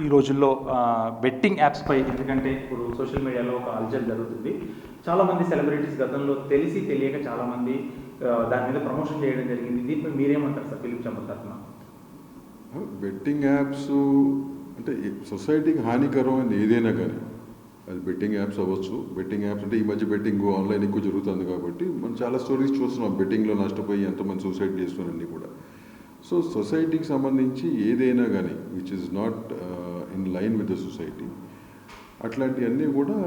ఈ రోజుల్లో బెట్టింగ్ యాప్స్పై, ఎందుకంటే ఇప్పుడు సోషల్ మీడియాలో ఒక అల్జల్ జరుగుతుంది. చాలామంది సెలబ్రిటీస్ గతంలో తెలిసి తెలియక చాలామంది దాని మీద ప్రమోషన్ చేయడం జరిగింది. దీనిపై మీరేమంటారు సార్ ఫిలిప్ చంపత్ తరఫున? బెట్టింగ్ యాప్స్ అంటే సొసైటీకి హానికరమైనది ఏదైనా కానీ, అది బెట్టింగ్ యాప్స్ అవ్వచ్చు. బెట్టింగ్ యాప్స్ అంటే ఈ మధ్య బెట్టింగ్ ఆన్లైన్ ఎక్కువ జరుగుతుంది కాబట్టి మనం చాలా స్టోరీస్ చూస్తున్నాం. బెట్టింగ్లో నష్టపోయి ఎంతమంది సూసైడ్ చేస్తున్నారన్నీ కూడా. సో సొసైటీకి సంబంధించి ఏదైనా కానీ which is not in line with the society, అట్లాంటివన్నీ కూడా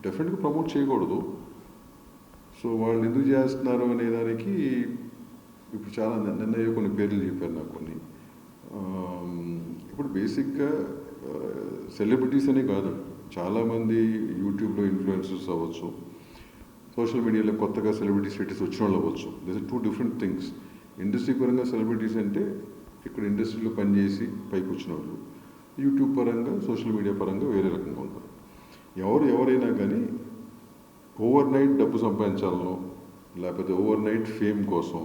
డెఫినెట్గా ప్రమోట్ చేయకూడదు. సో వాళ్ళు ఎందుకు చేస్తున్నారు అనే దానికి ఇప్పుడు చాలా నిన్న కొన్ని పేర్లు చెప్పారు నాకు కొన్ని. ఇప్పుడు బేసిక్గా సెలబ్రిటీస్ అనే కాదు, చాలామంది యూట్యూబ్లో ఇన్ఫ్లుయెన్సర్స్ అవ్వచ్చు, సోషల్ మీడియాలో కొత్తగా సెలబ్రిటీ స్టేటస్ వచ్చిన వాళ్ళు అవ్వచ్చు. This are two different things. Industry పరంగా సెలబ్రిటీస్ అంటే ఇక్కడ ఇండస్ట్రీలో పనిచేసి పైకి వచ్చిన వాళ్ళు, యూట్యూబ్ పరంగా సోషల్ మీడియా పరంగా వేరే రకంగా ఉంటారు. ఎవరైనా కానీ ఓవర్ నైట్ డబ్బు సంపాదించాలనో లేకపోతే ఓవర్ నైట్ ఫేమ్ కోసం,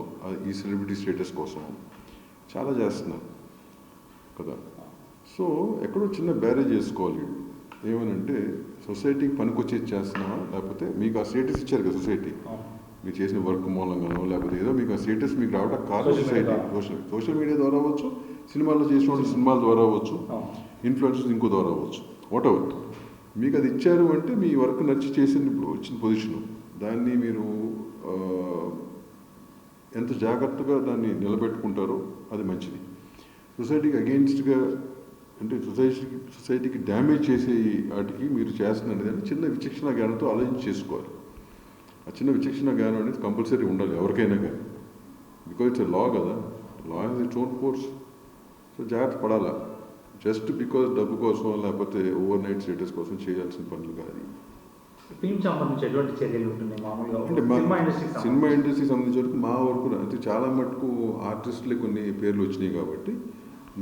ఈ సెలబ్రిటీ స్టేటస్ కోసం చాలా చేస్తున్నారు కదా. సో ఎక్కడో చిన్న బ్యారేజ్ చేసుకోవాలి. ఏమనంటే సొసైటీకి పనికొచ్చేది చేస్తున్నామా, లేకపోతే మీకు ఆ స్టేటస్ ఇచ్చారు కదా సొసైటీ, మీరు చేసిన వర్క్ మూలంగానో లేకపోతే ఏదో మీకు ఆ స్టేటస్ మీకు రావడం కారణం సొసైటీ. సోషల్ మీడియా ద్వారా అవ్వచ్చు, సినిమాల్లో చేసిన వాళ్ళు సినిమాల ద్వారా అవ్వచ్చు, ఇన్ఫ్లుయెన్సర్స్ ఇంకో ద్వారా అవ్వచ్చు, వాట్ ఎవర్. మీకు అది ఇచ్చారు అంటే మీ వర్క్ నచ్చి వచ్చిన పొజిషను, దాన్ని మీరు ఎంత జాగ్రత్తగా దాన్ని నిలబెట్టుకుంటారో అది మంచిది. సొసైటీకి అగెయిన్స్ట్గా అంటే సొసైటీకి డ్యామేజ్ చేసే వాటికి మీరు చేస్తున్నది అంటే చిన్న విచక్షణ జ్ఞానంతో ఆలోచించి చేసుకోవాలి. ఆ చిన్న విచక్షణ జ్ఞానం అనేది కంపల్సరీ ఉండాలి ఎవరికైనా కానీ, బికాజ్ ఇట్స్ లా కదా, law has its own force. So జాగ్రత్త పడాలా. జస్ట్ బికాజ్ డబ్బు కోసం లేకపోతే ఓవర్ నైట్ స్టేటస్ కోసం చేయాల్సిన పనులు కాదు. సినిమా ఇండస్ట్రీకి సంబంధించిన వరకు మా వరకు అంటే చాలా మటుకు ఆర్టిస్టులే కొన్ని పేర్లు వచ్చినాయి కాబట్టి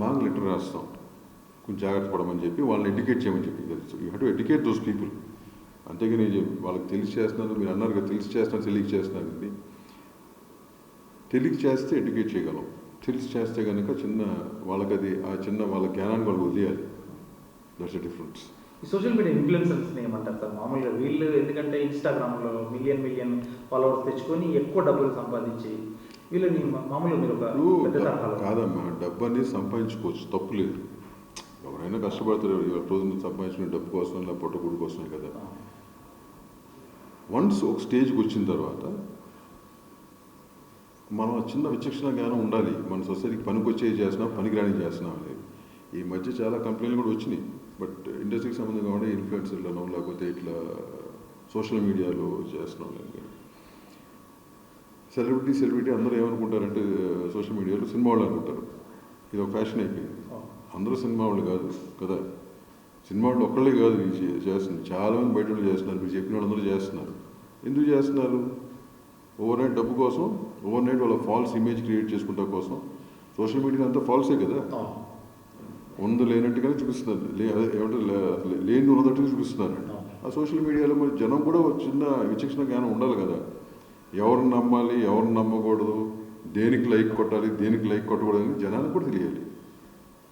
మాకు లెటర్ రాస్తాం, కొంచెం జాగ్రత్త పడమని చెప్పి వాళ్ళని ఎడ్యుకేట్ చేయమని చెప్పి. You have to educate those people. అంతేగాని వాళ్ళకి తెలిసి చేస్తున్నారు, మీరు అన్నారు కదా తెలిసి చేస్తున్నారు తెలియక చేస్తున్నారండి. తెలియక చేస్తే ఎడ్యుకేట్ చేయగలం, తెలిసి చేస్తే కనుక వాళ్ళకి అది ఆ వాళ్ళ జ్ఞానాన్ని వాళ్ళు వదిలేయాలి. That's a difference. ఈ సోషల్ మీడియా ఇన్ఫ్లుయెన్సర్స్ని ఏమంటారు సార్? మామూలుగా వీళ్ళు ఎందుకంటే ఇన్స్టాగ్రామ్లో మిలియన్ ఫాలోవర్స్ తెచ్చుకొని ఎక్కువ డబ్బులు సంపాదించి వీళ్ళని మామూలుగా మీరు కాదమ్మా, డబ్బు అనేది సంపాదించుకోవచ్చు, తప్పు లేదు. ఎవరైనా కష్టపడతారు రోజున సంపాదించిన డబ్బు కోసం లేదా పొట్టకూడు కోసమే కదా. వన్స్ ఒక స్టేజ్కి వచ్చిన తర్వాత మనం చిన్న విచక్షణ జ్ఞానం ఉండాలి. మన సొసైటీకి పనికొచ్చేది చేస్తున్నాం, పనికిరాని చేస్తున్నాం అనేది. ఈ మధ్య చాలా కంప్లైంట్లు కూడా వచ్చినాయి. బట్ ఇండస్ట్రీకి సంబంధం కాబట్టి ఇన్ఫ్లుయెన్సర్లను లేకపోతే ఇట్లా సోషల్ మీడియాలో చేస్తున్నాం లేదు. సెలబ్రిటీ అందరూ ఏమనుకుంటారంటే సోషల్ మీడియాలో సినిమా వాళ్ళు అనుకుంటారు. ఇది ఒక ఫ్యాషన్ అయిపోయింది. అందరూ సినిమా వాళ్ళు కాదు కదా. సినిమా వాళ్ళు ఒక్కళ్ళే కాదు చేస్తుంది, చాలామంది బయట వాళ్ళు చేస్తున్నారు. మీరు చెప్పిన వాళ్ళు అందరూ చేస్తున్నారు. ఎందుకు చేస్తున్నారు? ఓవర్ నైట్ డబ్బు కోసం, ఓవర్ నైట్ వాళ్ళ ఫాల్స్ ఇమేజ్ క్రియేట్ చేసుకుంటా కోసం. సోషల్ మీడియా అంతా ఫాల్సే కదా, ఉంది లేనట్టుగానే చూపిస్తున్నారు, లేని ఉన్నట్టుగా చూపిస్తున్నారు. ఆ సోషల్ మీడియాలో మరి జనం కూడా చిన్న విచక్షణ జ్ఞానం ఉండాలి కదా. ఎవరిని నమ్మాలి, ఎవరిని నమ్మకూడదు, దేనికి లైక్ కొట్టాలి, దేనికి లైక్ కొట్టకూడదు అని జనానికి కూడా తెలియాలి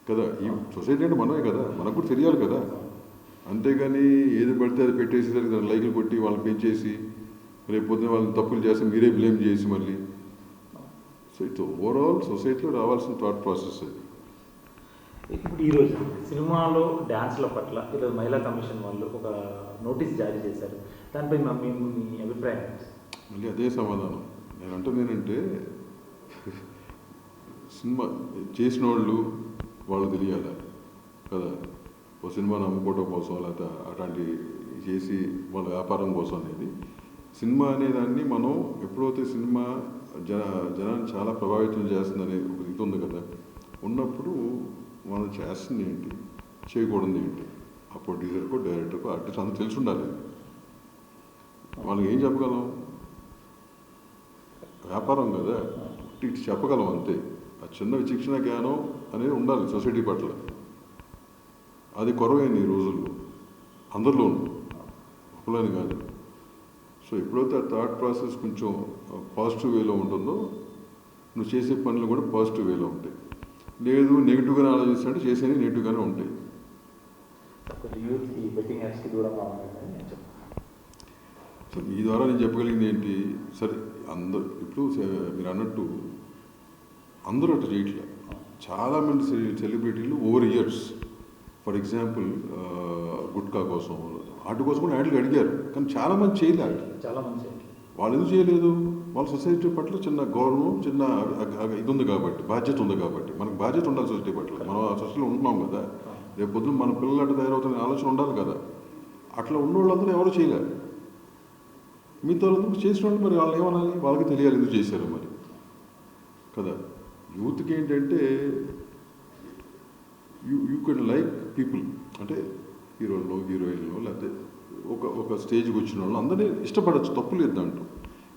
కదా. ఈ సొసైటీ అంటే మనమే కదా, మనకు కూడా తెలియాలి కదా. అంతేగాని ఏది పడితే అది పెట్టేసేసరికి దాన్ని లైకులు కొట్టి వాళ్ళని పెంచేసి రేపు పొద్దున వాళ్ళని తప్పులు చేస్తే మీరే బ్లేమ్ చేసి మళ్ళీ. సో ఇట్స్ ఓవరాల్ సొసైటీలో రావాల్సిన థాట్ ప్రాసెస్ అది. ఇప్పుడు ఈరోజు సినిమాలో డ్యాన్స్ల పట్ల ఈరోజు మహిళా కమిషన్ వాళ్ళు ఒక నోటీస్ జారీ చేశారు. దానిపై మీ అభిప్రాయం? మళ్ళీ అదే సమాధానం నేను అంటున్నానంటే, సినిమా చేసిన వాళ్ళు తెలియాలి కదా. ఓ సినిమాని అమ్ముకోవడం కోసం లేకపోతే అట్లాంటి చేసి వాళ్ళ వ్యాపారం కోసం అనేది. సినిమా అనేదాన్ని మనం ఎప్పుడైతే సినిమా జనాన్ని చాలా ప్రభావితం చేస్తుందనే ఒక ఇది ఉంది కదా, ఉన్నప్పుడు మనం చేస్తుంది ఏంటి, చేయకూడదు ఏంటి, ఆ ప్రొడ్యూసర్కో డైరెక్టర్కో ఆర్టిస్ట్ అంత తెలిసి ఉండాలి. వాళ్ళకి ఏం చెప్పగలం? వ్యాపారం కదా, ఇటు చెప్పగలం అంతే. ఆ చిన్న విచక్షణ జ్ఞానం అనేది ఉండాలి సొసైటీ పట్ల. అది కొరవైంది ఈ రోజుల్లో, అందరిలోనూ, ఒకళ్ళని కాదు. సో ఎప్పుడైతే ఆ థాట్ ప్రాసెస్ కొంచెం పాజిటివ్ వేలో ఉంటుందో నువ్వు చేసే పనులు కూడా పాజిటివ్ వేలో ఉంటాయి. లేదు నెగిటివ్గానే ఆలోచిస్తుంటే చేసేవి నెగిటివ్గానే ఉంటాయి. కొంచెం యూత్కి బెట్టింగ్ యాప్స్కి దూరంగా ఉండాలని నేను చెప్తాను. సో ఈ ద్వారా నేను చెప్పగలిగింది ఏంటి, సరే అందరు ఇప్పుడు మీరు అన్నట్టు అందరూ అట్లా చేయట్లే. చాలామంది సెలబ్రిటీలు over years, for example gutka కోసం వాటి కోసం కూడా యాడ్లు అడిగారు, కానీ చాలామంది చేయలేదు. చాలా మంచి వాళ్ళు ఎందుకు చేయలేదు? వాళ్ళ సొసైటీ పట్ల చిన్న గౌరవం, చిన్న ఇది ఉంది కాబట్టి, బాధ్యత ఉంది కాబట్టి. మనకు బాధ్యత ఉండాలి సొసైటీ పట్ల. మనం ఆ సొసైటీలో ఉంటున్నాం కదా, రేపు పొద్దున్న మన పిల్లలు అట్లా తయారవుతున్న ఆలోచన ఉండాలి కదా. అట్లా ఉన్న వాళ్ళందరూ ఎవరు చేయలేరు. మిగతా వాళ్ళందరూ చేసిన వాళ్ళు మరి వాళ్ళు ఏమనాలి? వాళ్ళకి తెలియాలి ఎందుకు చేశారు మరి కదా. యూత్కి ఏంటంటే యూ కెన్ లైక్ పీపుల్, అంటే హీరోల్లో హీరోయిన్లో లేకపోతే ఒక స్టేజ్కి వచ్చిన వాళ్ళు అందరినీ ఇష్టపడచ్చు, తప్పు లేదు దాంట్లో.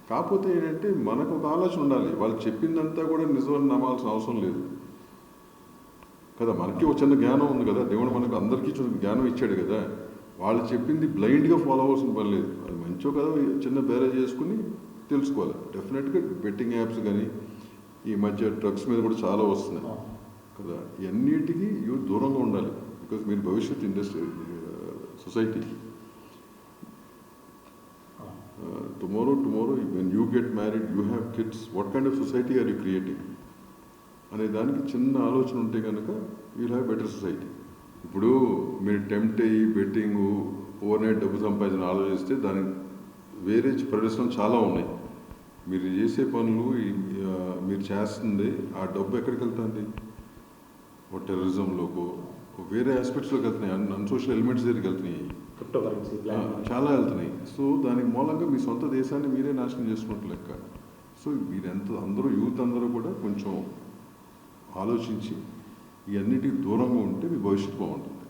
కాకపోతే ఏంటంటే మనకు ఒక ఆలోచన ఉండాలి. వాళ్ళు చెప్పిందంతా కూడా నిజమని నమ్మాల్సిన అవసరం లేదు కదా. మనకి ఒక చిన్న జ్ఞానం ఉంది కదా, దేవుడు మనకు అందరికీ జ్ఞానం ఇచ్చాడు కదా. వాళ్ళు చెప్పింది బ్లైండ్గా ఫాలో అవ్వాల్సిన పని లేదు. అది మంచో కదా చిన్న బేరేజ్ చేసుకుని తెలుసుకోవాలి. డెఫినెట్గా బెట్టింగ్ యాప్స్ కానీ ఈ మధ్య డ్రగ్స్ మీద కూడా చాలా వస్తున్నాయి కదా. ఇవన్నిటికీ యూత్ దూరంగా ఉండాలి. బికాజ్ మీరు భవిష్యత్ ఇండస్ట్రీ సొసైటీకి tomorrow when you get married, you have kids, what kind of society are you creating అనే దానికి చిన్న ఆలోచన ఉంటే కనుక యూ హ్యావ్ బెటర్ సొసైటీ. ఇప్పుడు మీరు టెంప్ట్ అయ్యి బెట్టింగ్ ఓవర్ నైట్ డబ్బు సంపాదించిన ఆలోచిస్తే దానికి వేరే ప్రదర్శనలు చాలా ఉన్నాయి. మీరు చేసే పనులు మీరు చేస్తుంది ఆ డబ్బు ఎక్కడికి వెళ్తుంది? ఓ టెర్రరిజంలోకో వేరే ఆస్పెక్ట్స్లోకి వెళ్తున్నాయి, అన్సోషల్ ఎలిమెంట్స్ దగ్గరికి వెళ్తున్నాయి, క్రిప్టోకరెన్సీ చాలా వెళ్తున్నాయి. సో దానికి మూలంగా మీ సొంత దేశాన్ని మీరే నాశనం చేసుకున్నట్లు లెక్క. సో అందరూ యూత్ అందరూ కూడా కొంచెం ఆలోచించి ఇవన్నిటికి దూరంగా ఉంటే మీ భవిష్యత్తు బాగుంటుంది.